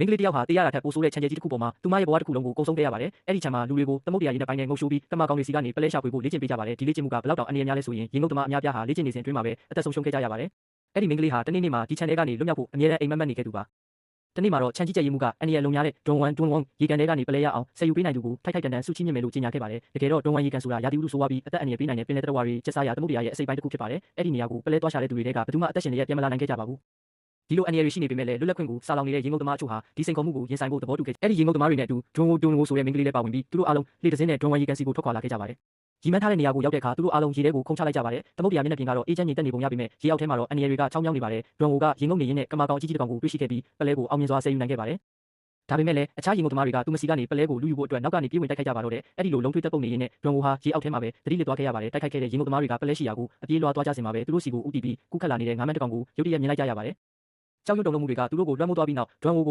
မင်းကလေးတယောက်ဟာတေးရတာထက်ပိုဆိုးတဲ့ခြံကျဲကြီးတစ်ခုပေါ်မှာသူမရဲ့ဘဝတစ်ခုလုံးကိုကုံဆုံးခဲ့ရပါတယ်အဲ့ဒီခြံမှာလူတွေကိုသမုတ်တရားရည်နဲ့ပိုင်းနဲ့ငုပ်ရှိုးပြီးကမာကောင်တွေစီကနေပလဲရှာဖွေဖို့လေ့ကျင့်ပေးကြပါတယ်ဒီလေ့ကျင့်မှုကဘယ်လောက်တောင်အန္တရာယ်များလဲဆိုရင်ရေငုပ်သမားအများပြားဟာလေ့ကျင့်နေစဉ်အတွင်းမှာပဲအသက်ဆုံးရှုံးခဲ့ကြရပါတယ်အဲ့ဒီမင်းကလေးဟာတနေ့နေ့မှာဒီခြံထဲကနေလွတ်မြောက်ဖို့အမြဲတမ်းအိမ်မက်နေခဲ့သူပါတနေ့မှာတော့ခြံကြီးကျဲရေးမှုကအန်ဒီရဲ့လုံများတဲ့ဒွန်ဝမ်ရေကန်ထဲကနေပလဲရအောင်ဆယ်ယူပေးနိုင်သူကိုထိုက်ထိုက်တန်တန်စုချီးမြှင့်မယ်လို့ကြေညာခဲ့ပါတယ်တကယ်တော့ဒွန်ဝမ်ရေကန်ဆိုတာရာသီဥတုဆိုးဝါးပြီးအသက်အန္တရာယ်ပေးနိုင်တဲ့ပင်လယ်သတ္တဝါတွေကျက်စားရာသမုဒ္ဒရာရဲ့အစိပ်ပိုင်းတစ်ခုဖြစ်ပါတယ်အဲ့ဒီနေရာကိုပလဲသွားရှာတဲ့သူတွေကဘယ်သူမှအသက်ရှင်လျက်ပြန်မလာနိုင်ခဲ့ကြပါဘူးဒီလိုအန်ဒီရယ်ရှိနေပေမဲ့လည်းလွတ်လပ်ခွင့်ကိုစာလောင်နေတဲ့ရေငုပ်သမားအချို့ဟာဒီစိန်ခေါ်မှုကိုရင်ဆိုင်ဖို့သဘောတူခဲ့အဲ့ဒီရေငုပ်သမားတွေနဲ့အတူဒွန်ဝဆိုတဲ့မင်းကလေးလည်းပါဝင်ပြီးသူတို့အားလုံးလေတစင်းနဲ့ဒွန်ဝမ်ရေကန်စီကိုထွက်ခွာလာခဲ့ကြပါတယ်ရီမန်းထားတဲ့နေရာကိုရောက်တဲ့အခါသူတို့အားလုံးရေထဲကိုခုန်ချလိုက်ကြပါတယ်သမုဒ္ဒရာမျက်နှာပြင်ကတော့အေးချမ်းငြိမ်သက်နေပုံရပေမဲ့ရေအောက်ထဲမှာတော့အန်ဒီရယ်တွေကချောင်းမြောင်းနေပါတယ်ဒွန်ဝကရေငုပ်နေရင်းနဲ့ကမာကောင်အကြီးကြီးတစ်ကောင်ကိုတွေ့ရှိခဲ့ပြီးပလဲကိုအောင်မြင်စွာဆယ်ယူနိုင်ခဲ့ပါတယ်ဒါပေမဲ့လည်းအခြားရေငုပ်သမားတွေကသူမစီကနေပလဲကိုလူယူဖို့အတွက်နောက်ကနေပြေးဝင်တိုက်ခိုက်ကြပါတော့တယ်အဲ့ဒီလိုလုံထွေးတက်ပုတ်နေရင်းနဲ့ဒွန်ဝဟာရေအောက်ထဲမှာပဲသတိလစ်သွားခဲ့ရပါတယ်တိုက်ခိုက်ခဲ့တဲ့ရေငုပ်သမားတွေကပလဲရှိရာကိုအပြေးလွှားသွားကြစင်မှာပဲသူတို့စီကိုဥတီပြီးကူးခတ်လာနေတဲ့ငါးမန်းတစ်ကောင်ကိုရုတ်တရက်မြင်လိုက်ကြရပါတယ်ကြောက်ရွံ့တုန်လှုပ်မှုတွေကသူတို့ကိုလွှမ်းမိုးသွားပြီးနောက်ဒွန်ဝကို